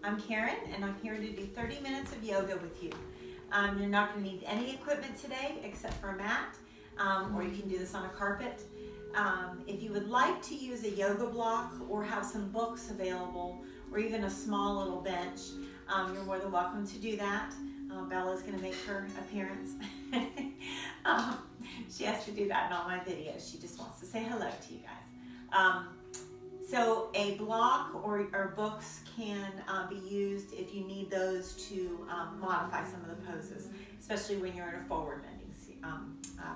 I'm Karen, and I'm here to do 30 minutes of yoga with you. You're not going to need any equipment today except for a mat, or you can do this on a carpet. If you would like to use a yoga block or have some books available, or even a small little bench, you're more than welcome to do that. Bella's going to make her appearance. She has to do that in all my videos. She just wants to say hello to you guys. So a block or books can be used if you need those to modify some of the poses, especially when you're in a forward bending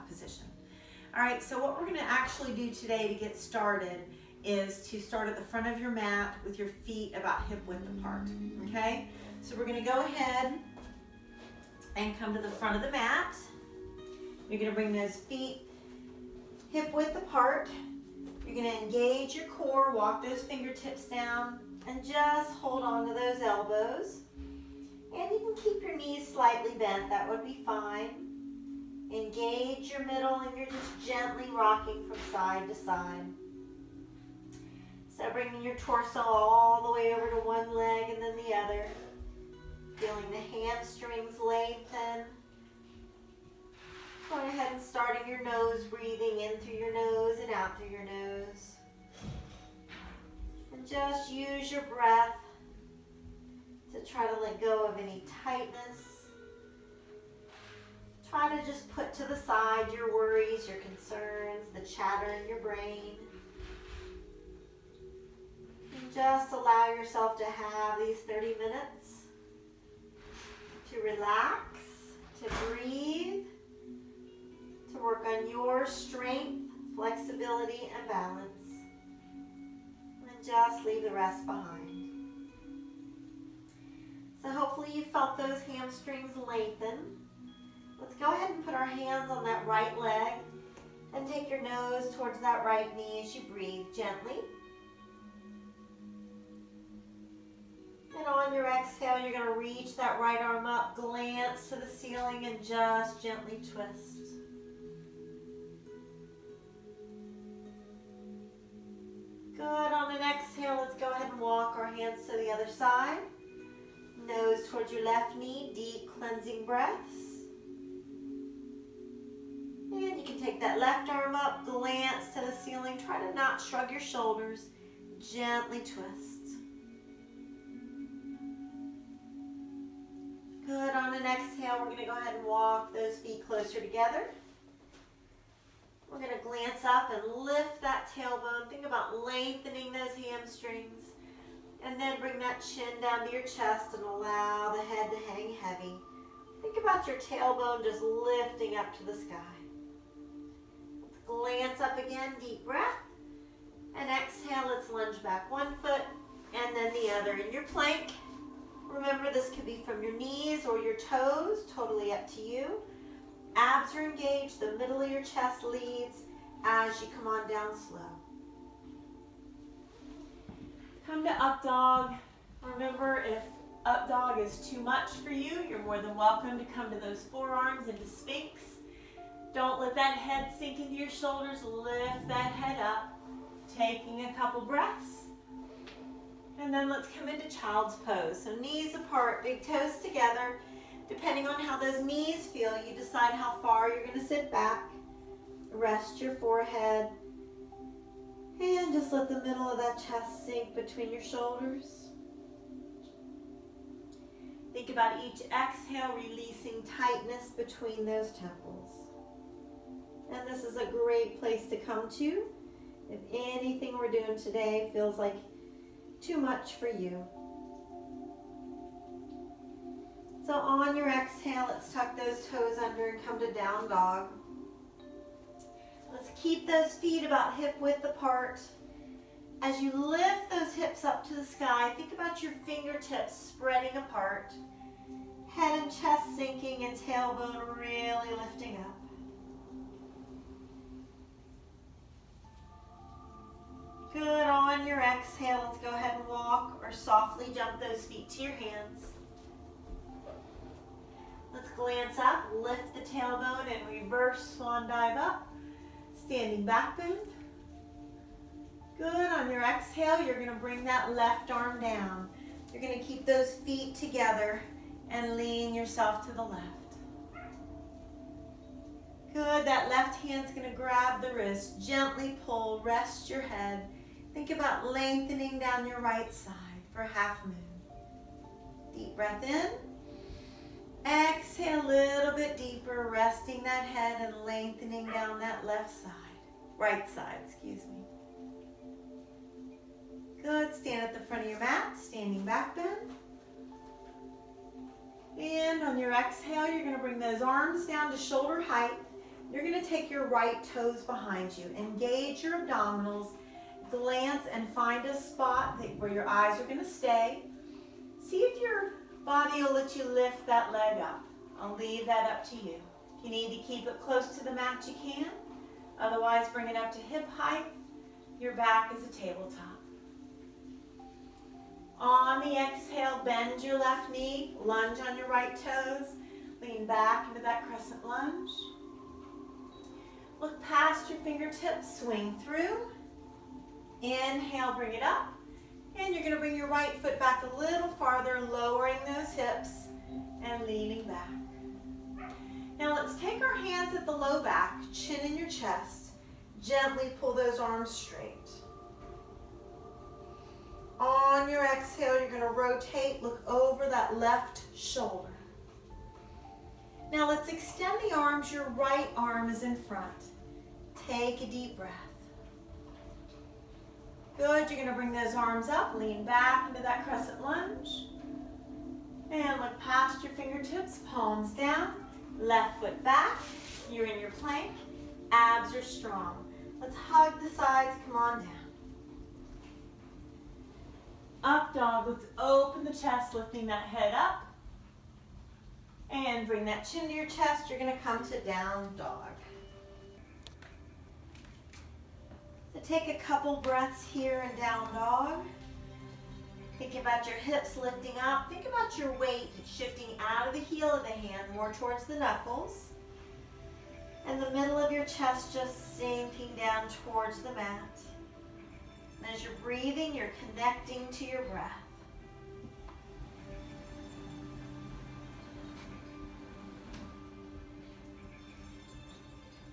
position. All right, so what we're going to actually do today to get started is to start at the front of your mat with your feet about hip width apart, okay? So we're going to go ahead and come to the front of the mat. You're going to bring those feet hip width apart. You're going to engage your core, walk those fingertips down, and just hold on to those elbows. And you can keep your knees slightly bent, that would be fine. Engage your middle, and you're just gently rocking from side to side. So bringing your torso all the way over to one leg and then the other. Feeling the hamstrings lengthen. Go ahead and starting your nose, breathing in through your nose and out through your nose. And just use your breath to try to let go of any tightness. Try to just put to the side your worries, your concerns, the chatter in your brain. And just allow yourself to have these 30 minutes to relax, to breathe, to work on your strength, flexibility, and balance. And just leave the rest behind. So hopefully you felt those hamstrings lengthen. Let's go ahead and put our hands on that right leg and take your nose towards that right knee as you breathe gently. And on your exhale, you're going to reach that right arm up, glance to the ceiling, and just gently twist. Good. On an exhale, let's go ahead and walk our hands to the other side. Nose towards your left knee, deep cleansing breaths. And you can take that left arm up, glance to the ceiling. Try to not shrug your shoulders. Gently twist. Good. On an exhale, we're going to go ahead and walk those feet closer together. We're going to glance up and lift that tailbone. Think about lengthening those hamstrings. And then bring that chin down to your chest and allow the head to hang heavy. Think about your tailbone just lifting up to the sky. Let's glance up again, deep breath. And exhale, let's lunge back one foot and then the other in your plank. Remember, this could be from your knees or your toes, totally up to you. Abs are engaged, the middle of your chest leads as you come on down slow. Come to up dog. Remember, if up dog is too much for you, you're more than welcome to come to those forearms into Sphinx. Don't let that head sink into your shoulders. Lift that head up, taking a couple breaths. And then let's come into child's pose. So knees apart, big toes together. Depending on how those knees feel, you decide how far you're going to sit back. Rest your forehead. And just let the middle of that chest sink between your shoulders. Think about each exhale releasing tightness between those temples. And this is a great place to come to if anything we're doing today feels like too much for you. So on your exhale, let's tuck those toes under and come to down dog. Let's keep those feet about hip width apart. As you lift those hips up to the sky, think about your fingertips spreading apart. Head and chest sinking and tailbone really lifting up. Good. On your exhale, let's go ahead and walk or softly jump those feet to your hands. Let's glance up, lift the tailbone, and reverse swan dive up. Standing back bend. Good. On your exhale, you're going to bring that left arm down. You're going to keep those feet together and lean yourself to the left. Good. That left hand's going to grab the wrist. Gently pull. Rest your head. Think about lengthening down your right side for half moon. Deep breath in. Exhale a little bit deeper, resting that head and lengthening down that left side. Right side, excuse me. Good. Stand at the front of your mat, standing back bend. And on your exhale, you're going to bring those arms down to shoulder height. You're going to take your right toes behind you. Engage your abdominals. Glance and find a spot where your eyes are going to stay. See if your body will let you lift that leg up. I'll leave that up to you. If you need to keep it close to the mat, you can. Otherwise, bring it up to hip height. Your back is a tabletop. On the exhale, bend your left knee. Lunge on your right toes. Lean back into that crescent lunge. Look past your fingertips. Swing through. Inhale, bring it up. And you're going to bring your right foot back a little farther, lowering those hips and leaning back. Now let's take our hands at the low back, chin in your chest. Gently pull those arms straight. On your exhale, you're going to rotate, look over that left shoulder. Now let's extend the arms. Your right arm is in front. Take a deep breath. Good. You're going to bring those arms up, lean back into that crescent lunge. And look past your fingertips, palms down, left foot back. You're in your plank. Abs are strong. Let's hug the sides. Come on down. Up dog. Let's open the chest, lifting that head up. And bring that chin to your chest. You're going to come to down dog. So take a couple breaths here in down dog. Think about your hips lifting up. Think about your weight shifting out of the heel of the hand more towards the knuckles. And the middle of your chest just sinking down towards the mat. And as you're breathing, you're connecting to your breath.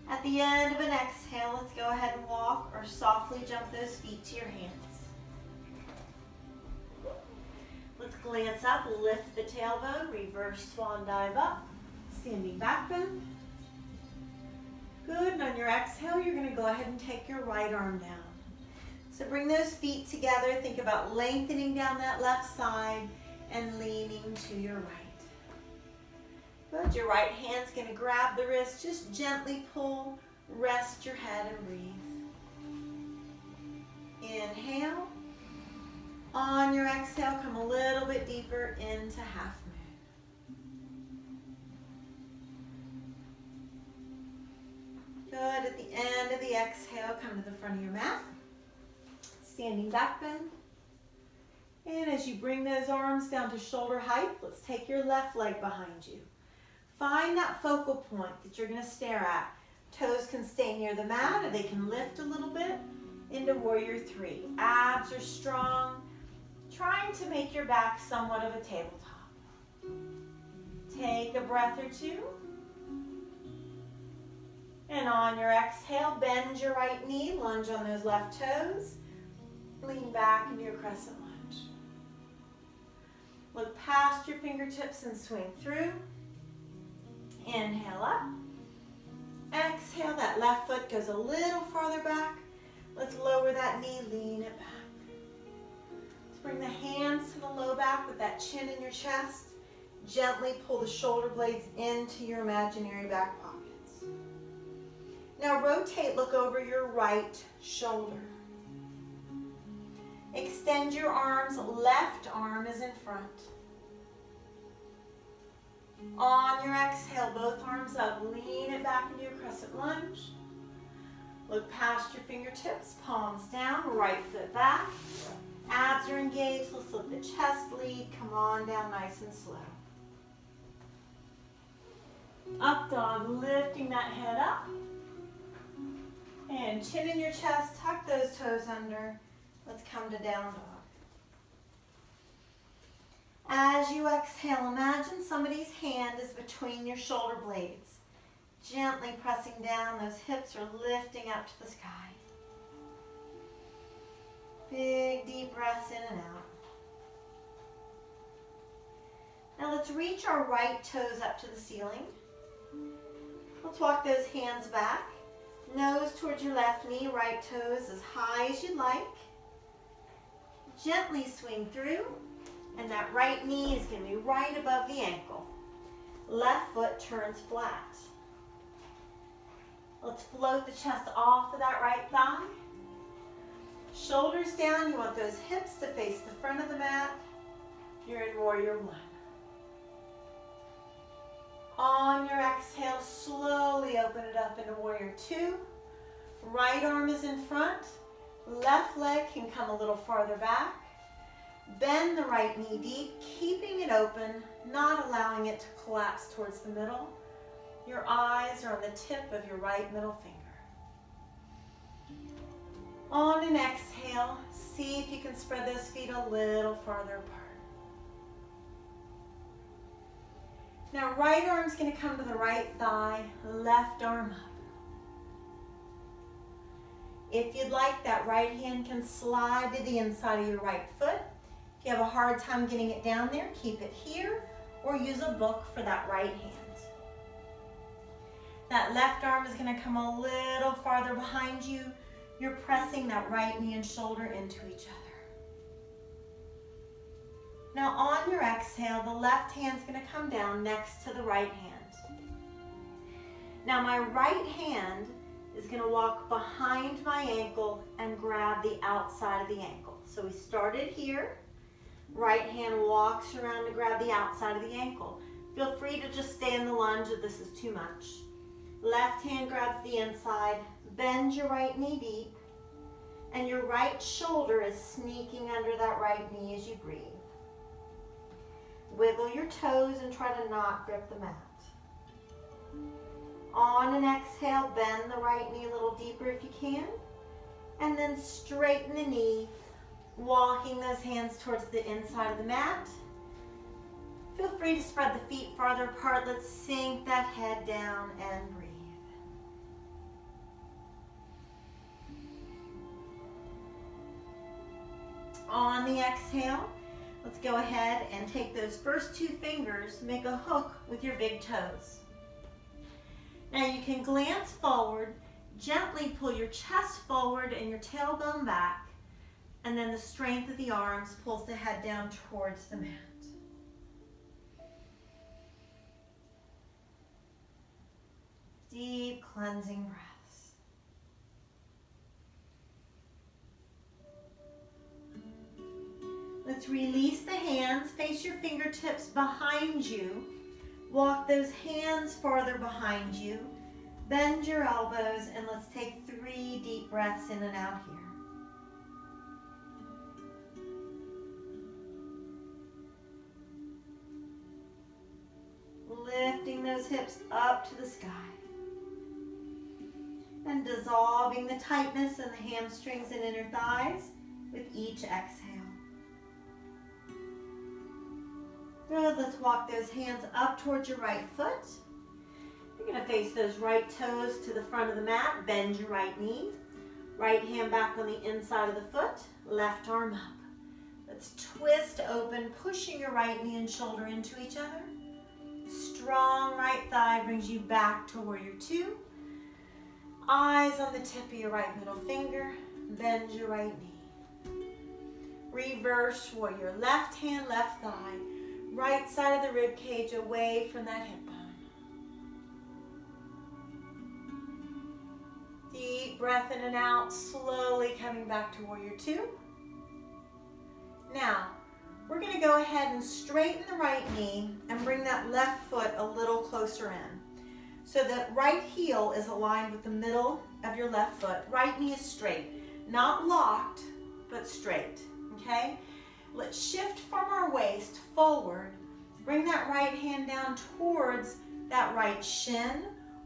At the end of an exhale, let's go ahead and walk or softly jump those feet to your hands. Let's glance up, lift the tailbone, reverse swan dive up, standing back bend. Good, and on your exhale, you're going to go ahead and take your right arm down. So bring those feet together, think about lengthening down that left side and leaning to your right. Good. Your right hand's going to grab the wrist. Just gently pull. Rest your head and breathe. Inhale. On your exhale, come a little bit deeper into half moon. Good. At the end of the exhale, come to the front of your mat. Standing back bend. And as you bring those arms down to shoulder height, let's take your left leg behind you. Find that focal point that you're going to stare at. Toes can stay near the mat or they can lift a little bit into warrior three. Abs are strong. Trying to make your back somewhat of a tabletop. Take a breath or two. And on your exhale, bend your right knee, lunge on those left toes. Lean back into your crescent lunge. Look past your fingertips and swing through. Inhale up. Exhale, that left foot goes a little farther back. Let's lower that knee, lean it back. Let's bring the hands to the low back with that chin in your chest. Gently pull the shoulder blades into your imaginary back pockets. Now rotate, look over your right shoulder. Extend your arms, left arm is in front. On your exhale, both arms up, lean it back into your crescent lunge. Look past your fingertips, palms down, right foot back. Abs are engaged, let's let the chest lead. Come on down nice and slow. Up dog, lifting that head up. And chin in your chest, tuck those toes under. Let's come to down dog. As you exhale, imagine somebody's hand is between your shoulder blades. Gently pressing down, those hips are lifting up to the sky. Big, deep breaths in and out. Now let's reach our right toes up to the ceiling. Let's walk those hands back. Nose towards your left knee, right toes as high as you'd like. Gently swing through, and that right knee is going to be right above the ankle. Left foot turns flat. Let's float the chest off of that right thigh. Shoulders down, you want those hips to face the front of the mat. You're in Warrior One. On your exhale, slowly open it up into Warrior Two. Right arm is in front. Left leg can come a little farther back. Bend the right knee deep, keeping it open, not allowing it to collapse towards the middle. Your eyes are on the tip of your right middle finger. On an exhale, see if you can spread those feet a little farther apart. Now, right arm's going to come to the right thigh, left arm up. If you'd like, that right hand can slide to the inside of your right foot. If you have a hard time getting it down there, keep it here or use a book for that right hand. That left arm is going to come a little farther behind you. You're pressing that right knee and shoulder into each other. Now on your exhale, the left hand's going to come down next to the right hand. Now my right hand is going to walk behind my ankle and grab the outside of the ankle. So we started here. Right hand walks around to grab the outside of the ankle. Feel free to just stay in the lunge if this is too much. Left hand grabs the inside. Bend your right knee deep. And your right shoulder is sneaking under that right knee as you breathe. Wiggle your toes and try to not grip the mat. On an exhale, bend the right knee a little deeper if you can. And then straighten the knee, walking those hands towards the inside of the mat. Feel free to spread the feet farther apart. Let's sink that head down and breathe. On the exhale, let's go ahead and take those first two fingers, make a hook with your big toes. Now you can glance forward, gently pull your chest forward and your tailbone back, and then the strength of the arms pulls the head down towards the mat. Deep cleansing breaths. Let's release the hands, face your fingertips behind you. Walk those hands farther behind you. Bend your elbows and let's take 3 deep breaths in and out here. Lifting those hips up to the sky. And dissolving the tightness in the hamstrings and inner thighs with each exhale. Good, let's walk those hands up towards your right foot. You're going to face those right toes to the front of the mat. Bend your right knee. Right hand back on the inside of the foot. Left arm up. Let's twist open, pushing your right knee and shoulder into each other. Strong right thigh brings you back to Warrior Two. Eyes on the tip of your right middle finger. Bend your right knee. Reverse warrior. Left hand, left thigh. Right side of the rib cage away from that hip bone. Deep breath in and out, slowly coming back to Warrior Two. Now, we're going to go ahead and straighten the right knee and bring that left foot a little closer in. So that right heel is aligned with the middle of your left foot. Right knee is straight. Not locked, but straight. Okay? Let's shift from our waist forward. Bring that right hand down towards that right shin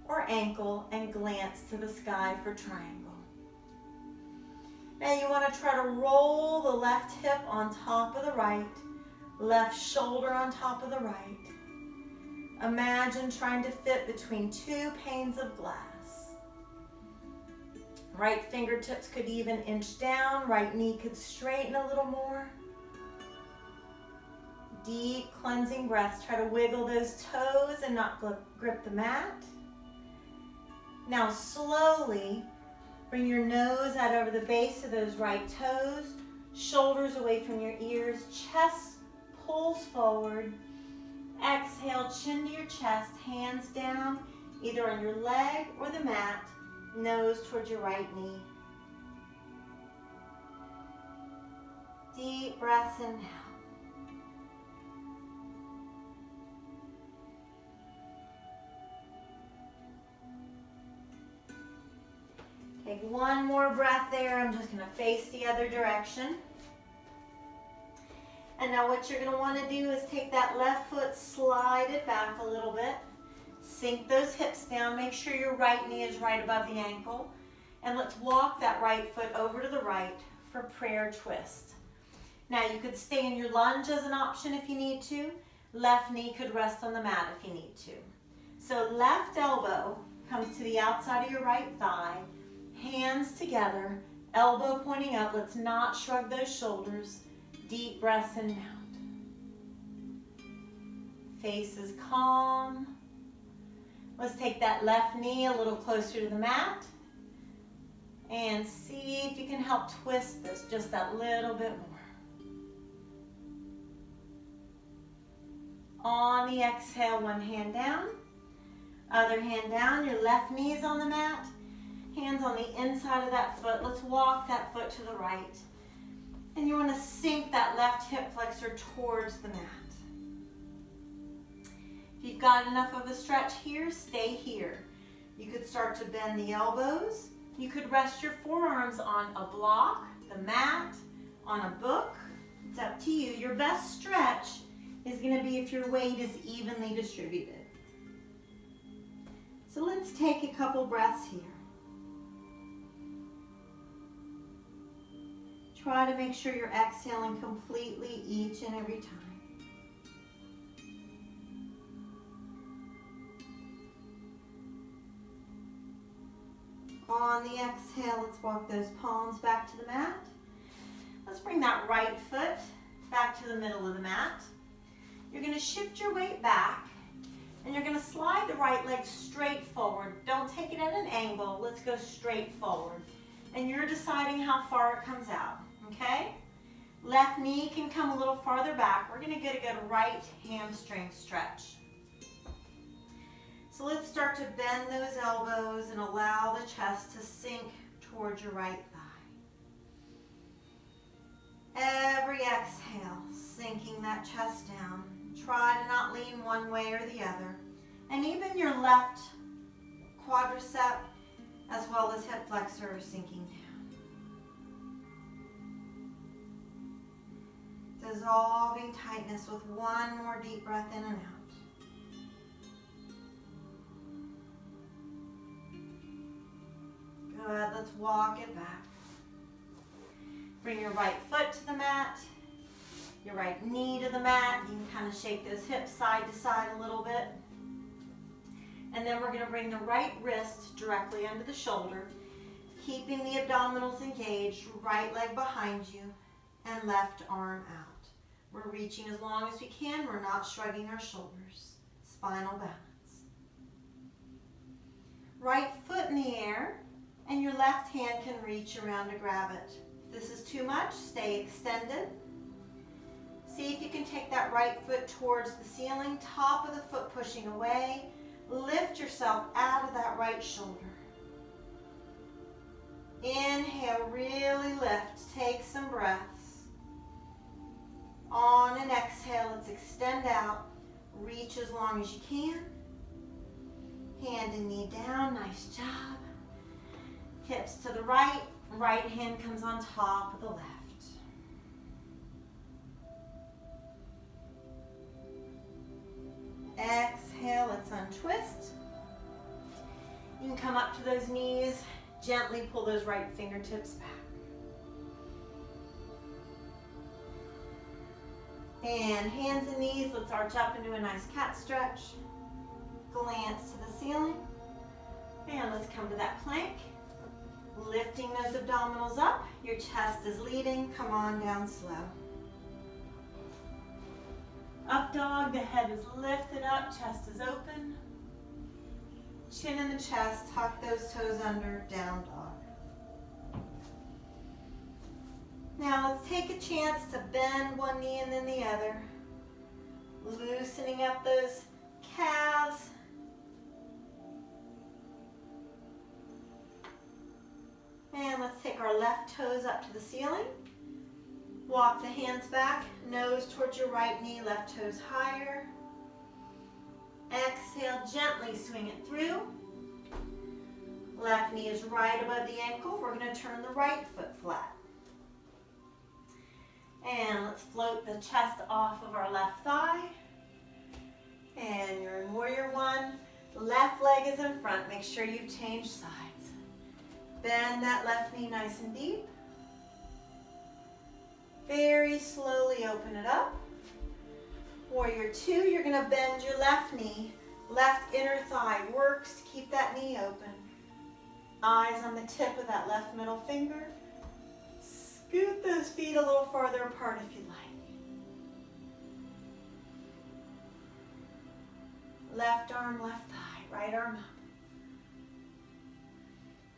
or ankle and glance to the sky for triangle. Now you want to try to roll the left hip on top of the right. Left shoulder on top of the right. Imagine trying to fit between two panes of glass. Right fingertips could even inch down. Right knee could straighten a little more. Deep cleansing breaths. Try to wiggle those toes and not grip the mat. Now slowly bring your nose out over the base of those right toes. Shoulders away from your ears. Chest pulls forward. Exhale, chin to your chest, hands down, either on your leg or the mat, nose towards your right knee. Deep breaths in now. Take one more breath there. I'm just going to face the other direction. And now what you're going to want to do is take that left foot, slide it back a little bit. Sink those hips down. Make sure your right knee is right above the ankle. And let's walk that right foot over to the right for prayer twist. Now you could stay in your lunge as an option if you need to. Left knee could rest on the mat if you need to. So left elbow comes to the outside of your right thigh. Hands together, elbow pointing up. Let's not shrug those shoulders. Deep breaths in and out. Face is calm. Let's take that left knee a little closer to the mat. And see if you can help twist this just that little bit more. On the exhale, one hand down. Other hand down. Your left knee is on the mat. Hands on the inside of that foot. Let's walk that foot to the right. And you want to sink that left hip flexor towards the mat. If you've got enough of a stretch here, stay here. You could start to bend the elbows. You could rest your forearms on a block, the mat, on a book. It's up to you. Your best stretch is going to be if your weight is evenly distributed. So let's take a couple breaths here. Try to make sure you're exhaling completely each and every time. On the exhale, let's walk those palms back to the mat. Let's bring that right foot back to the middle of the mat. You're going to shift your weight back, and you're going to slide the right leg straight forward. Don't take it at an angle. Let's go straight forward. And you're deciding how far it comes out. Okay? Left knee can come a little farther back. We're going to get a good right hamstring stretch. So let's start to bend those elbows and allow the chest to sink towards your right thigh. Every exhale, sinking that chest down. Try to not lean one way or the other. And even your left quadricep as well as hip flexor are sinking down. Dissolving tightness with one more deep breath in and out. Good, let's walk it back. Bring your right foot to the mat, your right knee to the mat. You can kind of shake those hips side to side a little bit. And then we're going to bring the right wrist directly under the shoulder, keeping the abdominals engaged, right leg behind you, and left arm out. We're reaching as long as we can. We're not shrugging our shoulders. Spinal balance. Right foot in the air, and your left hand can reach around to grab it. If this is too much, stay extended. See if you can take that right foot towards the ceiling, top of the foot pushing away. Lift yourself out of that right shoulder. Inhale, really lift. Take some breaths. On an exhale, let's extend out. Reach as long as you can. Hand and knee down, nice job. Hips to the right, right hand comes on top of the left. Exhale, let's untwist. You can come up to those knees, gently pull those right fingertips back. And hands and knees, let's arch up into a nice cat stretch. Glance to the ceiling. And let's come to that plank. Lifting those abdominals up. Your chest is leading. Come on down slow. Up dog, the head is lifted up, chest is open. Chin in the chest, tuck those toes under, down dog. Now let's take a chance to bend one knee and then the other. Loosening up those calves. And let's take our left toes up to the ceiling. Walk the hands back, nose towards your right knee, left toes higher. Exhale, gently swing it through. Left knee is right above the ankle. We're going to turn the right foot flat. And let's float the chest off of our left thigh. And you're in warrior one. Left leg is in front. Make sure you change sides. Bend that left knee nice and deep. Very slowly open it up. Warrior two, you're going to bend your left knee. Left inner thigh works to keep that knee open. Eyes on the tip of that left middle finger. Scoot those feet a little farther apart if you like. Left arm, left thigh, right arm up.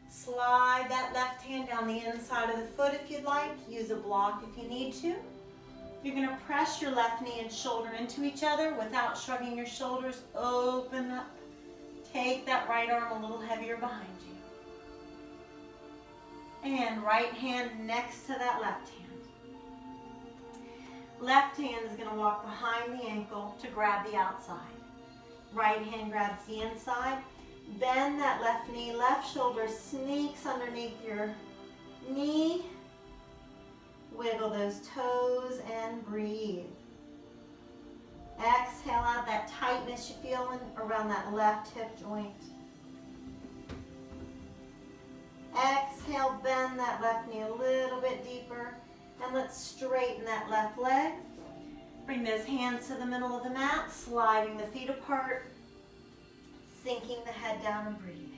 Slide that left hand down the inside of the foot if you'd like. Use a block if you need to. You're going to press your left knee and shoulder into each other without shrugging your shoulders. Open up. Take that right arm a little heavier behind you. And right hand next to that left hand. Left hand is going to walk behind the ankle to grab the outside. Right hand grabs the inside. Bend that left knee, left shoulder sneaks underneath your knee. Wiggle those toes and breathe. Exhale out that tightness you feel around that left hip joint. Exhale, bend that left knee a little bit deeper. And let's straighten that left leg. Bring those hands to the middle of the mat, sliding the feet apart. Sinking the head down and breathing.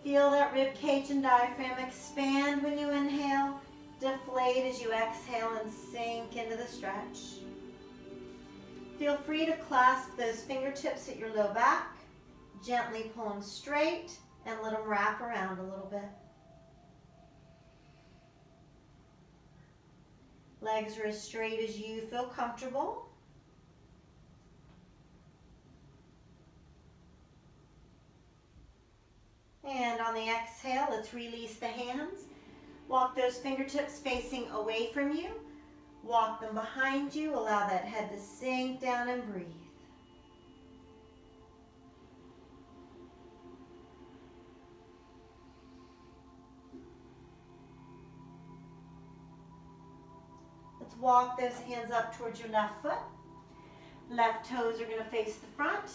Feel that rib cage and diaphragm expand when you inhale. Deflate as you exhale and sink into the stretch. Feel free to clasp those fingertips at your low back. Gently pull them straight and let them wrap around a little bit. Legs are as straight as you feel comfortable. And on the exhale, let's release the hands. Walk those fingertips facing away from you. Walk them behind you. Allow that head to sink down and breathe. Let's walk those hands up towards your left foot. Left toes are going to face the front.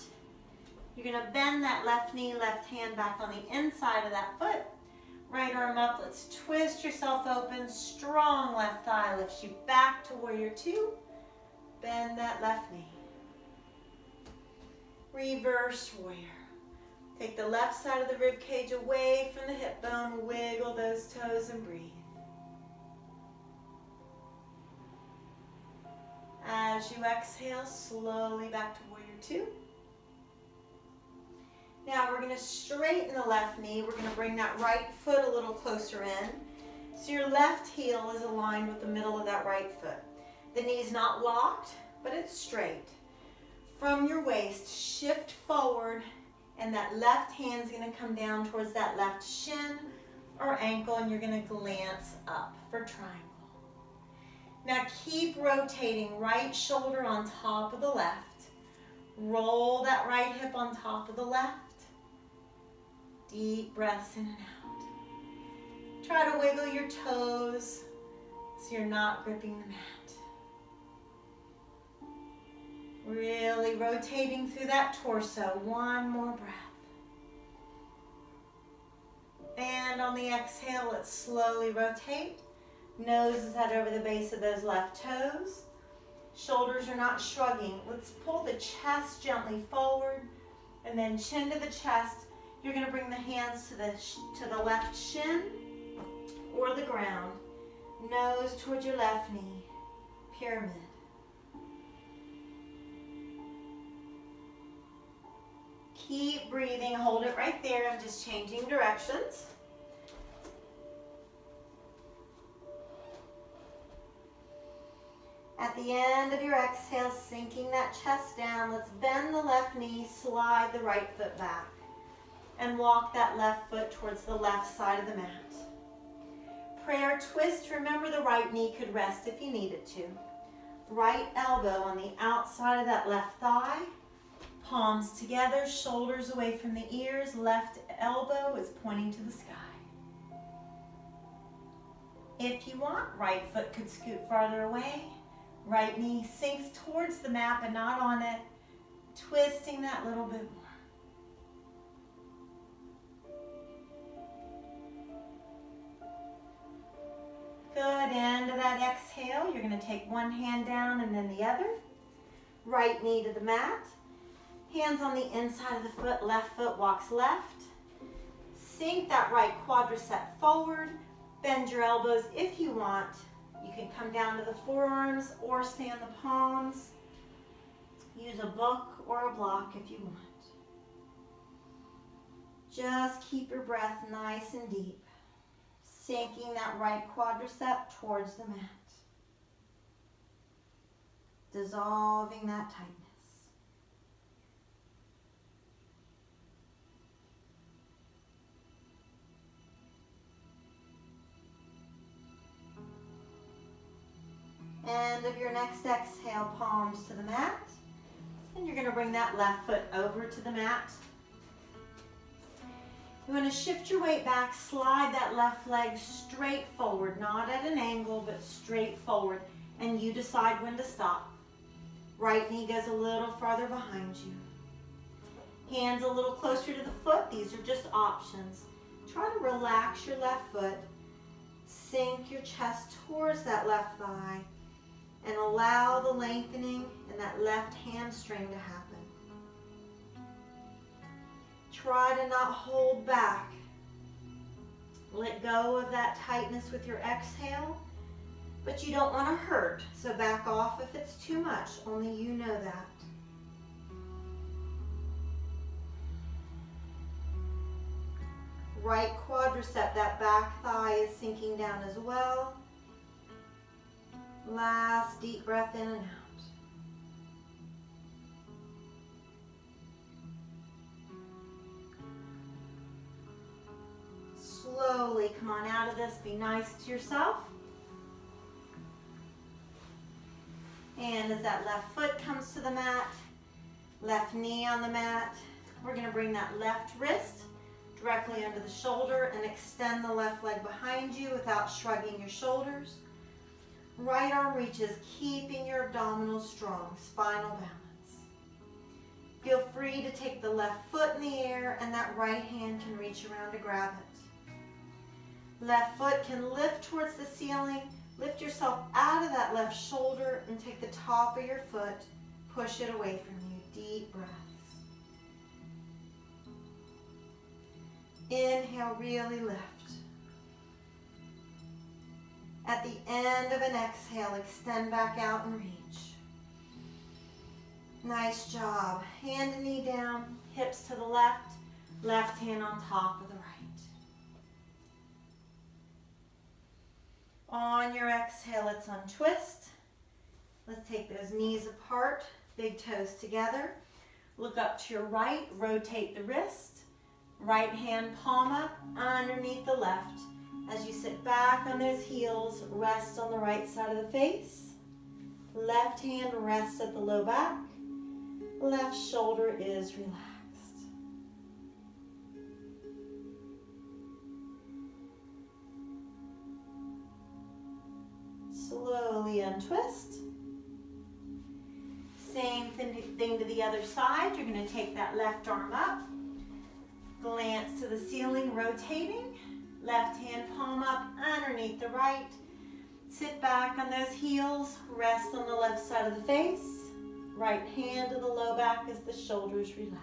You're going to bend that left knee, left hand back on the inside of that foot. Right arm up. Let's twist yourself open. Strong left thigh lifts you back to warrior two. Bend that left knee. Reverse warrior. Take the left side of the rib cage away from the hip bone. Wiggle those toes and breathe. As you exhale, slowly back to warrior two. Now we're going to straighten the left knee. We're going to bring that right foot a little closer in. So your left heel is aligned with the middle of that right foot. The knee's not locked, but it's straight. From your waist, shift forward, and that left hand's going to come down towards that left shin or ankle, and you're going to glance up for triangle. Now keep rotating right shoulder on top of the left. Roll that right hip on top of the left. Deep breaths in and out. Try to wiggle your toes so you're not gripping the mat. Really rotating through that torso. One more breath. And on the exhale, let's slowly rotate. Nose is head over the base of those left toes. Shoulders are not shrugging. Let's pull the chest gently forward and then chin to the chest. You're going to bring the hands to the left shin or the ground. Nose towards your left knee. Pyramid. Keep breathing. Hold it right there. I'm just changing directions. At the end of your exhale, sinking that chest down, let's bend the left knee, slide the right foot back, and walk that left foot towards the left side of the mat. Prayer twist. Remember, the right knee could rest if you needed to. Right elbow on the outside of that left thigh. Palms together, shoulders away from the ears. Left elbow is pointing to the sky. If you want, right foot could scoot farther away. Right knee sinks towards the mat but not on it. Twisting that little bit more. Good. End of that exhale. You're going to take one hand down and then the other. Right knee to the mat. Hands on the inside of the foot. Left foot walks left. Sink that right quadricep forward. Bend your elbows if you want. You can come down to the forearms or stay on the palms. Use a book or a block if you want. Just keep your breath nice and deep. Sinking that right quadricep towards the mat. Dissolving that tightness. End of your next exhale, palms to the mat. And you're going to bring that left foot over to the mat. You want to shift your weight back, slide that left leg straight forward, not at an angle, but straight forward. And you decide when to stop. Right knee goes a little farther behind you. Hands a little closer to the foot. These are just options. Try to relax your left foot. Sink your chest towards that left thigh. And allow the lengthening in that left hamstring to happen. Try to not hold back. Let go of that tightness with your exhale, but you don't want to hurt, so back off if it's too much. Only you know that. Right quadricep, that back thigh is sinking down as well. Last deep breath in and out. Slowly come on out of this. Be nice to yourself. And as that left foot comes to the mat, left knee on the mat, we're going to bring that left wrist directly under the shoulder and extend the left leg behind you without shrugging your shoulders. Right arm reaches, keeping your abdominals strong, spinal balance. Feel free to take the left foot in the air and that right hand can reach around to grab it. Left foot can lift towards the ceiling. Lift yourself out of that left shoulder and take the top of your foot, push it away from you. Deep breaths. Inhale, really lift. At the end of an exhale, extend back out and reach. Nice job. Hand and knee down, hips to the left, left hand on top of the right. On your exhale, let's untwist. Let's take those knees apart, big toes together. Look up to your right, rotate the wrist. Right hand palm up underneath the left. As you sit back on those heels, rest on the right side of the face. Left hand rests at the low back. Left shoulder is relaxed. Slowly untwist. Same thing to the other side. You're going to take that left arm up. Glance to the ceiling, rotating. Left hand palm up underneath the right. Sit back on those heels, rest on the left side of the face. Right hand to the low back as the shoulders relax.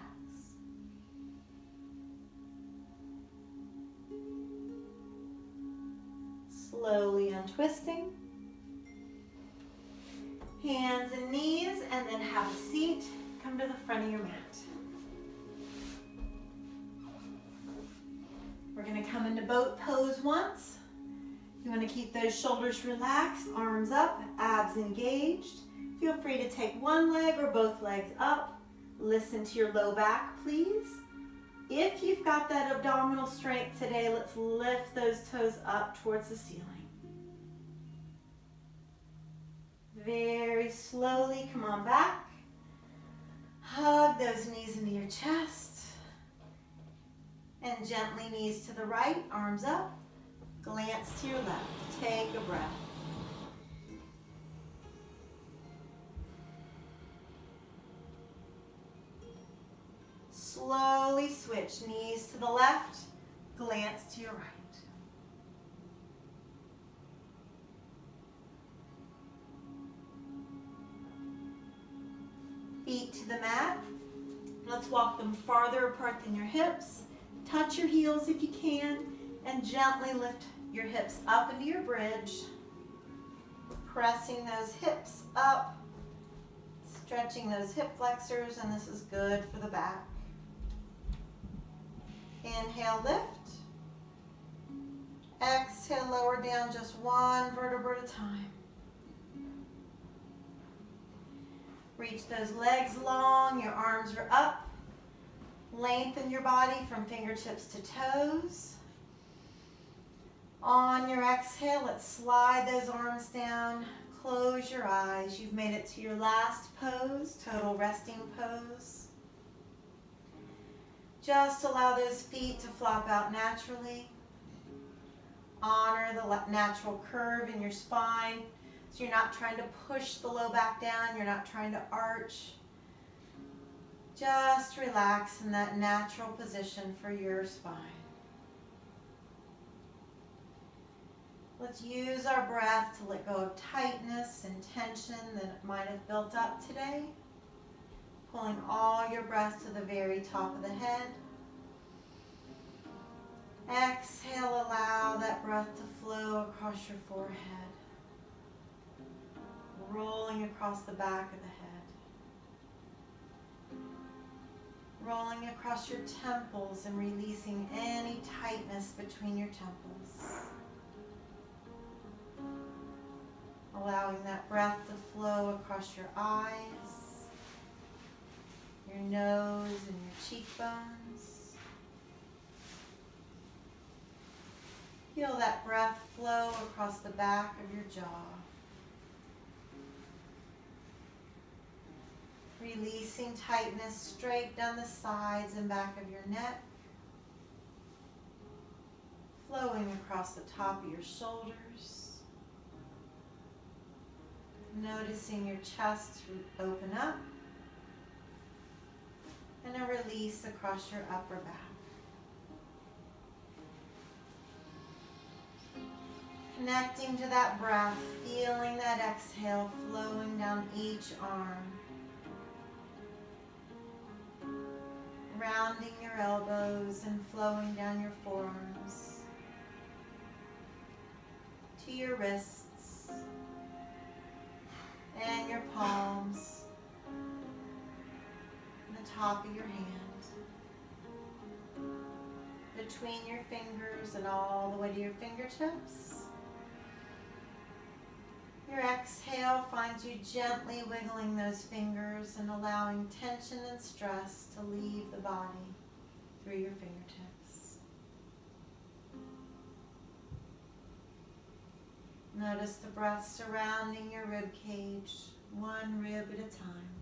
Slowly untwisting. Hands and knees, and then have a seat. Come to the front of your mat. We're going to come into boat pose once. You want to keep those shoulders relaxed, arms up, abs engaged. Feel free to take one leg or both legs up. Listen to your low back, please. If you've got that abdominal strength today, let's lift those toes up towards the ceiling. Very slowly, come on back. Hug those knees into your chest. And gently knees to the right, arms up. Glance to your left. Take a breath. Slowly switch, knees to the left, glance to your right. Feet to the mat. Let's walk them farther apart than your hips. Touch your heels if you can, and gently lift your hips up into your bridge. Pressing those hips up, stretching those hip flexors, and this is good for the back. Inhale, lift. Exhale, lower down just one vertebra at a time. Reach those legs long, your arms are up. Lengthen your body from fingertips to toes. On your exhale, let's slide those arms down. Close your eyes. You've made it to your last pose, total resting pose. Just allow those feet to flop out naturally. Honor the natural curve in your spine. So you're not trying to push the low back down. You're not trying to arch. Just relax in that natural position for your spine. Let's use our breath to let go of tightness and tension that might have built up today. Pulling all your breath to the very top of the head. Exhale, allow that breath to flow across your forehead. Rolling across the back of the head. Rolling across your temples and releasing any tightness between your temples. Allowing that breath to flow across your eyes, your nose and your cheekbones. Feel that breath flow across the back of your jaw. Releasing tightness straight down the sides and back of your neck. Flowing across the top of your shoulders. Noticing your chest open up. And a release across your upper back. Connecting to that breath, feeling that exhale flowing down each arm. Rounding your elbows and flowing down your forearms. To your wrists. And your palms. And the top of your hand. Between your fingers and all the way to your fingertips. Your exhale finds you gently wiggling those fingers and allowing tension and stress to leave the body through your fingertips. Notice the breath surrounding your rib cage, one rib at a time.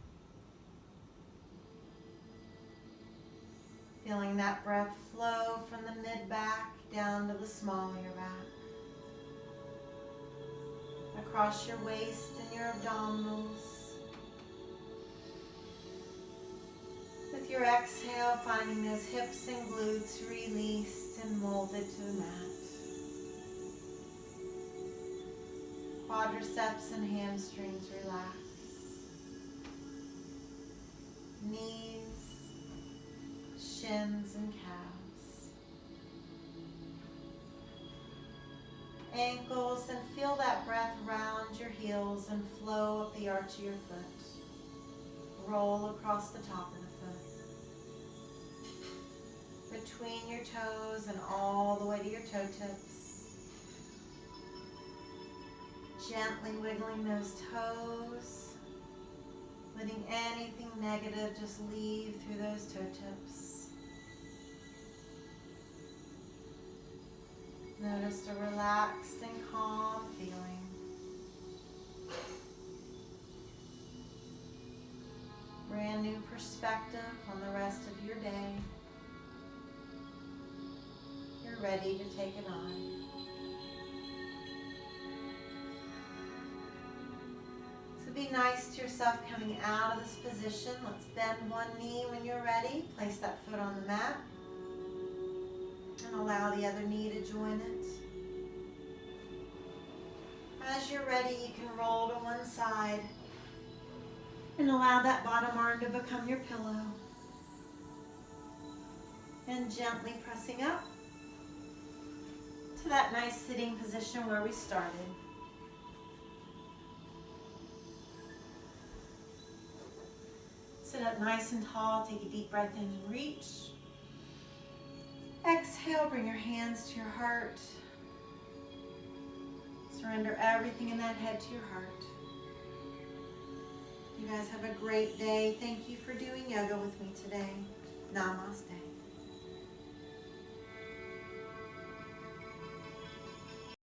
Feeling that breath flow from the mid-back down to the small of your back. Across your waist and your abdominals. With your exhale, finding those hips and glutes released and molded to the mat. quadriceps and hamstrings relax. Knees, shins and calves. Ankles, and feel that breath round your heels and flow up the arch of your foot. Roll across the top of the foot. Between your toes and all the way to your toe tips. Gently wiggling those toes. Letting anything negative just leave through those toe tips. Notice the relaxed and calm feeling. Brand new perspective on the rest of your day. You're ready to take it on. So be nice to yourself coming out of this position. Let's bend one knee when you're ready. Place that foot on the mat. And allow the other knee to join it. As you're ready, you can roll to one side and allow that bottom arm to become your pillow. And gently pressing up to that nice sitting position where we started. Sit up nice and tall. Take a deep breath in and reach. Exhale, bring your hands to your heart. Surrender everything in that head to your heart. You guys have a great day. Thank you for doing yoga with me today. Namaste.